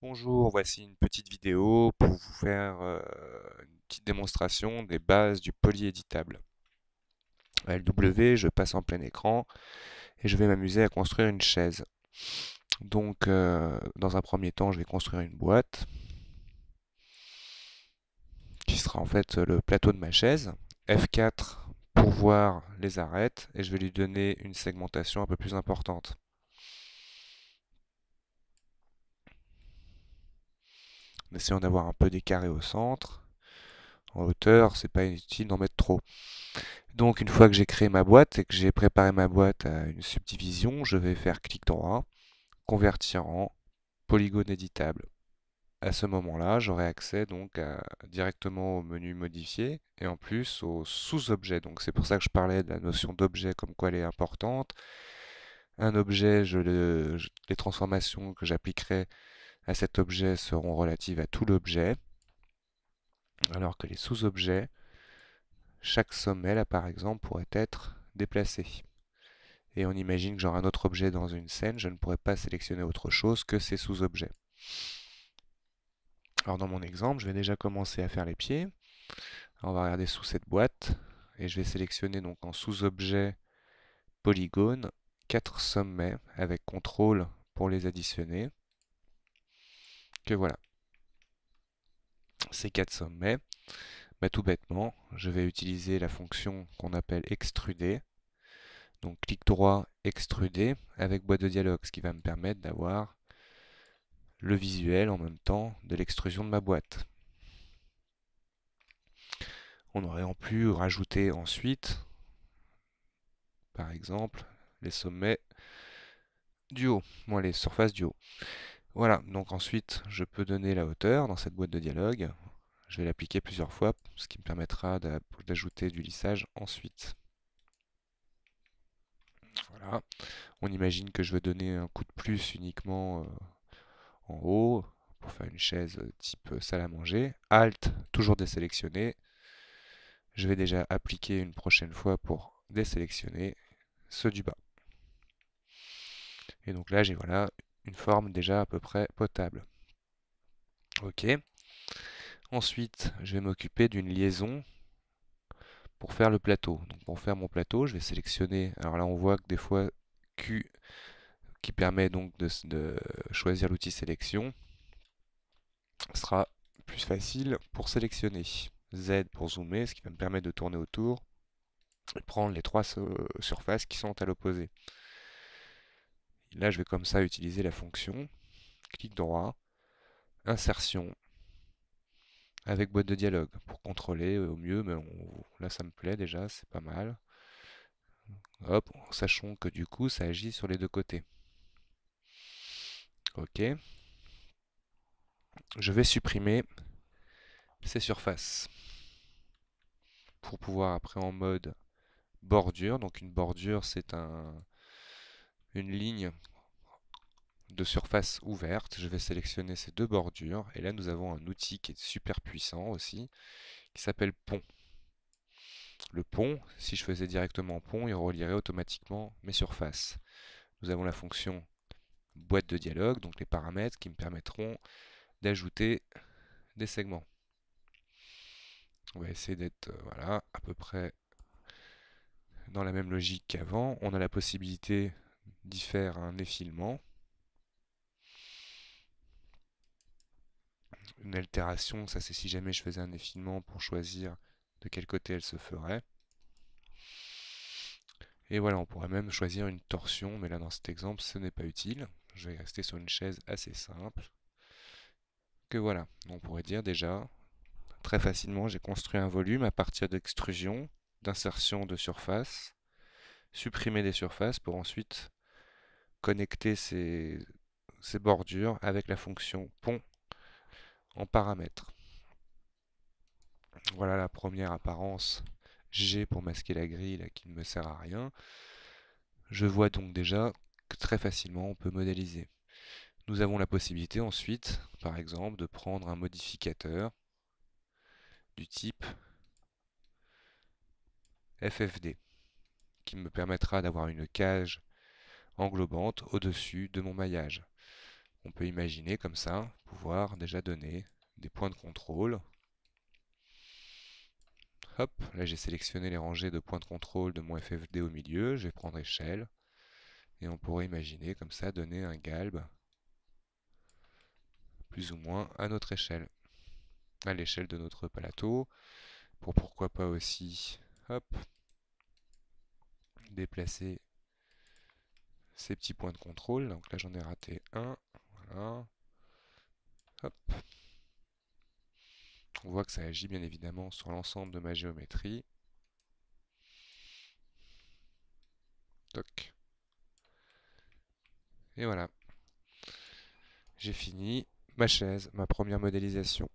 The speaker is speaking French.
Bonjour, voici une petite vidéo pour vous faire une petite démonstration des bases du polyéditable. À LW, je passe en plein écran et je vais m'amuser à construire une chaise. Donc, dans un premier temps, je vais construire une boîte qui sera en fait le plateau de ma chaise. F4 pour voir les arêtes et je vais lui donner une segmentation un peu plus importante. En essayant d'avoir un peu des carrés au centre. En hauteur, c'est pas inutile d'en mettre trop. Donc une fois que j'ai créé ma boîte et que j'ai préparé ma boîte à une subdivision, je vais faire clic droit, convertir en polygone éditable. À ce moment-là, j'aurai accès donc directement au menu modifier et en plus aux sous-objets. Donc c'est pour ça que je parlais de la notion d'objet comme quoi elle est importante. Un objet, les transformations que j'appliquerai à cet objet seront relatives à tout l'objet, alors que les sous-objets, chaque sommet là par exemple pourrait être déplacé. Et on imagine que j'aurai un autre objet dans une scène, je ne pourrais pas sélectionner autre chose que ces sous-objets. Alors dans mon exemple, je vais déjà commencer à faire les pieds. Alors on va regarder sous cette boîte et je vais sélectionner donc en sous-objet polygone 4 sommets avec contrôle pour les additionner. Que voilà, ces 4 sommets, tout bêtement, je vais utiliser la fonction qu'on appelle extruder. Donc clic droit, extruder avec boîte de dialogue, ce qui va me permettre d'avoir le visuel en même temps de l'extrusion de ma boîte. On aurait pu rajouter ensuite, par exemple, les sommets du haut, les surfaces du haut. Voilà, donc ensuite je peux donner la hauteur dans cette boîte de dialogue. Je vais l'appliquer plusieurs fois, ce qui me permettra d'ajouter du lissage ensuite. Voilà, on imagine que je veux donner un coup de plus uniquement en haut pour faire une chaise type salle à manger. Alt, toujours désélectionner. Je vais déjà appliquer une prochaine fois pour désélectionner ceux du bas. Et donc là, j'ai voilà une forme déjà à peu près potable. Ok. Ensuite, je vais m'occuper d'une liaison pour faire le plateau. Donc pour faire mon plateau, je vais sélectionner. Alors là, on voit que des fois Q qui permet donc de choisir l'outil sélection sera plus facile pour sélectionner. Z pour zoomer, ce qui va me permettre de tourner autour et prendre les trois surfaces qui sont à l'opposé. Là, je vais comme ça utiliser la fonction clic droit, insertion avec boîte de dialogue pour contrôler au mieux, mais là ça me plaît déjà, c'est pas mal. Hop, sachons que du coup ça agit sur les deux côtés. Ok, je vais supprimer ces surfaces pour pouvoir après en mode bordure. Donc une bordure c'est une ligne de surface ouverte. Je vais sélectionner ces deux bordures et là nous avons un outil qui est super puissant aussi qui s'appelle pont. Le pont, si je faisais directement pont, il relierait automatiquement mes surfaces. Nous avons la fonction boîte de dialogue, donc les paramètres qui me permettront d'ajouter des segments. On va essayer d'être voilà, à peu près dans la même logique qu'avant. On a la possibilité d'y faire un effilement, une altération, ça c'est si jamais je faisais un effilement pour choisir de quel côté elle se ferait. Et voilà, on pourrait même choisir une torsion, mais là dans cet exemple ce n'est pas utile. Je vais rester sur une chaise assez simple. Que voilà, on pourrait dire déjà très facilement j'ai construit un volume à partir d'extrusion, d'insertion de surface, supprimer des surfaces pour ensuite connecter ces bordures avec la fonction pont en paramètres. Voilà la première apparence G pour masquer la grille là, qui ne me sert à rien. Je vois donc déjà que très facilement on peut modéliser. Nous avons la possibilité ensuite, par exemple, de prendre un modificateur du type FFD qui me permettra d'avoir une cage englobante au-dessus de mon maillage. On peut imaginer comme ça pouvoir déjà donner des points de contrôle. Hop, là j'ai sélectionné les rangées de points de contrôle de mon FFD au milieu, je vais prendre échelle, et on pourrait imaginer comme ça donner un galbe plus ou moins à notre échelle, à l'échelle de notre plateau, pour pourquoi pas aussi, hop, déplacer ces petits points de contrôle. Donc là j'en ai raté un, voilà, hop. On voit que ça agit bien évidemment sur l'ensemble de ma géométrie. Toc. Et voilà, j'ai fini ma chaise, ma première modélisation.